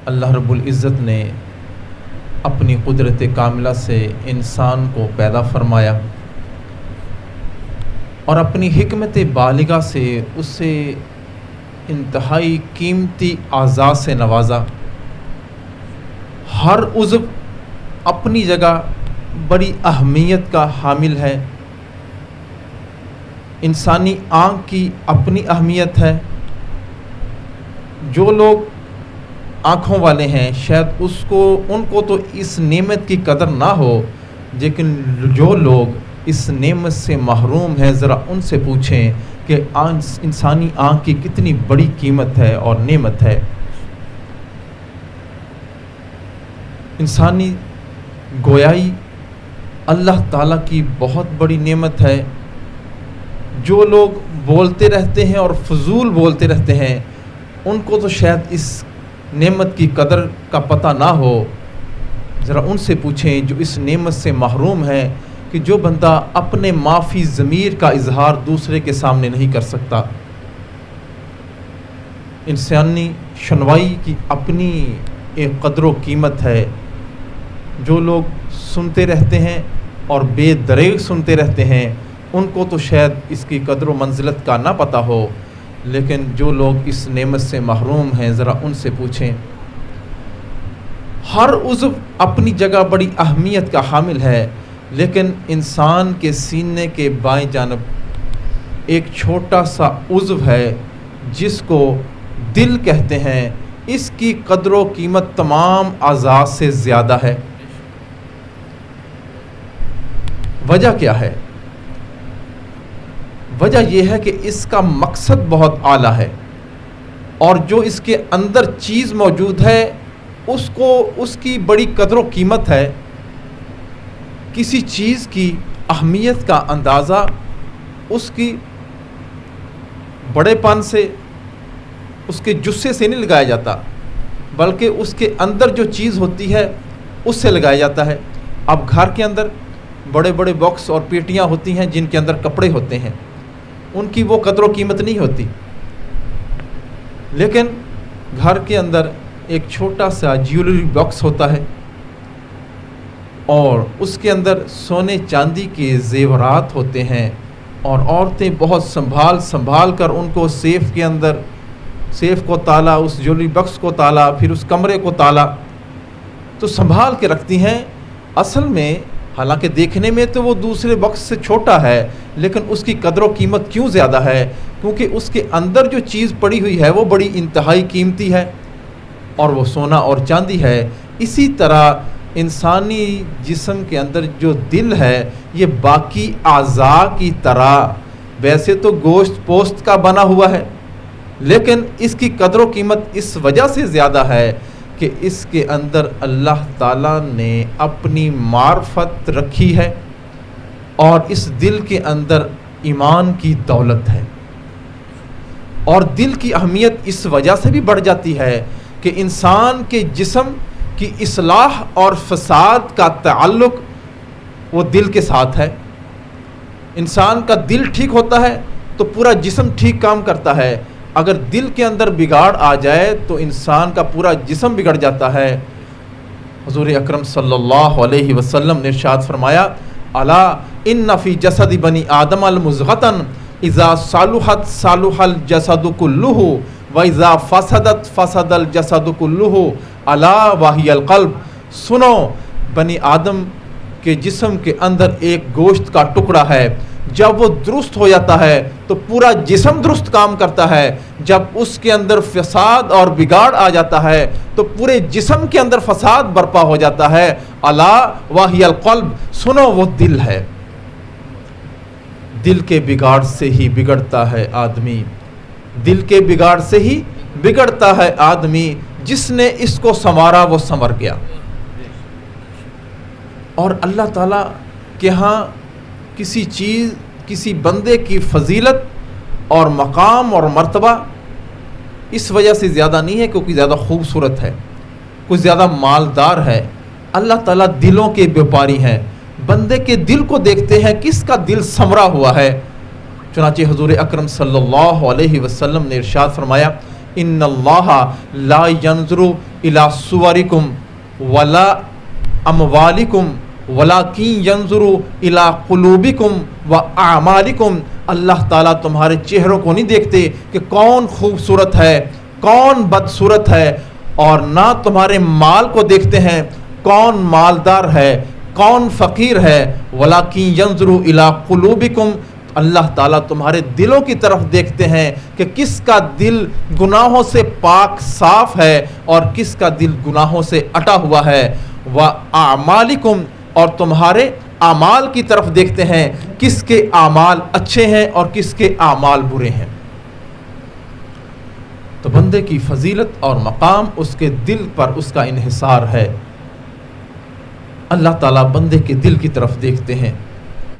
اللہ رب العزت نے اپنی قدرت کاملہ سے انسان کو پیدا فرمایا اور اپنی حکمت بالغہ سے اسے انتہائی قیمتی اعضاء سے نوازا۔ ہر عضو اپنی جگہ بڑی اہمیت کا حامل ہے۔ انسانی آنکھ کی اپنی اہمیت ہے۔ جو لوگ آنکھوں والے ہیں شاید ان کو تو اس نعمت کی قدر نہ ہو، لیکن جو لوگ اس نعمت سے محروم ہیں ذرا ان سے پوچھیں کہ انسانی آنکھ کی کتنی بڑی قیمت ہے اور نعمت ہے۔ انسانی گویائی اللہ تعالیٰ کی بہت بڑی نعمت ہے۔ جو لوگ بولتے رہتے ہیں اور فضول بولتے رہتے ہیں ان کو تو شاید اس نعمت کی قدر کا پتہ نہ ہو۔ ذرا ان سے پوچھیں جو اس نعمت سے محروم ہے کہ جو بندہ اپنے معافی ضمیر کا اظہار دوسرے کے سامنے نہیں کر سکتا۔ انسانی شنوائی کی اپنی ایک قدر و قیمت ہے۔ جو لوگ سنتے رہتے ہیں اور بے دریغ سنتے رہتے ہیں ان کو تو شاید اس کی قدر و منزلت کا نہ پتہ ہو، لیکن جو لوگ اس نعمت سے محروم ہیں ذرا ان سے پوچھیں۔ ہر عضو اپنی جگہ بڑی اہمیت کا حامل ہے، لیکن انسان کے سینے کے بائیں جانب ایک چھوٹا سا عضو ہے جس کو دل کہتے ہیں۔ اس کی قدر و قیمت تمام اعضاء سے زیادہ ہے۔ وجہ کیا ہے؟ وجہ یہ ہے کہ اس کا مقصد بہت اعلیٰ ہے، اور جو اس کے اندر چیز موجود ہے اس کی بڑی قدر و قیمت ہے۔ کسی چیز کی اہمیت کا اندازہ اس کی بڑے پن سے، اس کے جثے سے نہیں لگایا جاتا، بلکہ اس کے اندر جو چیز ہوتی ہے اس سے لگایا جاتا ہے۔ اب گھر کے اندر بڑے بڑے باکس اور پیٹیاں ہوتی ہیں جن کے اندر کپڑے ہوتے ہیں، ان کی وہ قدر و قیمت نہیں ہوتی، لیکن گھر کے اندر ایک چھوٹا سا جیولری باکس ہوتا ہے اور اس کے اندر سونے چاندی کے زیورات ہوتے ہیں، اور عورتیں بہت سنبھال کر ان کو سیف کو تالا، اس جیولری باکس کو تالا، پھر اس کمرے کو تالا، تو سنبھال کے رکھتی ہیں۔ اصل میں حالانکہ دیکھنے میں تو وہ دوسرے باکس سے چھوٹا ہے، لیکن اس کی قدر و قیمت کیوں زیادہ ہے؟ کیونکہ اس کے اندر جو چیز پڑی ہوئی ہے وہ بڑی انتہائی قیمتی ہے، اور وہ سونا اور چاندی ہے۔ اسی طرح انسانی جسم کے اندر جو دل ہے یہ باقی اعضاء کی طرح ویسے تو گوشت پوست کا بنا ہوا ہے، لیکن اس کی قدر و قیمت اس وجہ سے زیادہ ہے کہ اس کے اندر اللہ تعالیٰ نے اپنی معرفت رکھی ہے، اور اس دل کے اندر ایمان کی دولت ہے۔ اور دل کی اہمیت اس وجہ سے بھی بڑھ جاتی ہے کہ انسان کے جسم کی اصلاح اور فساد کا تعلق وہ دل کے ساتھ ہے۔ انسان کا دل ٹھیک ہوتا ہے تو پورا جسم ٹھیک کام کرتا ہے۔ اگر دل کے اندر بگاڑ آ جائے تو انسان کا پورا جسم بگڑ جاتا ہے۔ حضور اکرم صلی اللہ علیہ وسلم نے ارشاد فرمایا، الا ان فی جسد بنی آدم المضغۃ اذا صلحت صلح الجسد کلہ واذا فسدت فسد الجسد کلہ الا وہی القلب۔ سنو، بنی آدم کے جسم کے اندر ایک گوشت کا ٹکڑا ہے، جب وہ درست ہو جاتا ہے تو پورا جسم درست کام کرتا ہے، جب اس کے اندر فساد اور بگاڑ آ جاتا ہے تو پورے جسم کے اندر فساد برپا ہو جاتا ہے۔ الا وہی القلب، سنو وہ دل ہے۔ دل کے بگاڑ سے ہی بگڑتا ہے آدمی، دل کے بگاڑ سے ہی بگڑتا ہے آدمی۔ جس نے اس کو سنوارا وہ سنور گیا۔ اور اللہ تعالیٰ کے ہاں کسی چیز، کسی بندے کی فضیلت اور مقام اور مرتبہ اس وجہ سے زیادہ نہیں ہے کیونکہ زیادہ خوبصورت ہے، کوئی زیادہ مالدار ہے۔ اللہ تعالیٰ دلوں کے بیپاری ہیں، بندے کے دل کو دیکھتے ہیں کس کا دل سنورا ہوا ہے۔ چنانچہ حضور اکرم صلی اللہ علیہ وسلم نے ارشاد فرمایا، ان اللہ لا ینظر الی صورکم ولا اموالکم ولکن ینظر الی قلوبکم واعمالکم، اللہ تعالیٰ تمہارے چہروں کو نہیں دیکھتے کہ کون خوبصورت ہے کون بدصورت ہے، اور نہ تمہارے مال کو دیکھتے ہیں کون مالدار ہے کون فقیر ہے، وَلَكِنْ يَنْظُرُ إِلَىٰ قُلُوبِكُمْ، اللہ تعالیٰ تمہارے دلوں کی طرف دیکھتے ہیں کہ کس کا دل گناہوں سے پاک صاف ہے اور کس کا دل گناہوں سے اٹا ہوا ہے، وَأَعْمَالِكُمْ، اور تمہارے اعمال کی طرف دیکھتے ہیں کس کے اعمال اچھے ہیں اور کس کے اعمال برے ہیں۔ تو بندے کی فضیلت اور مقام اس کے دل پر اس کا انحصار ہے۔ اللہ تعالیٰ بندے کے دل کی طرف دیکھتے ہیں۔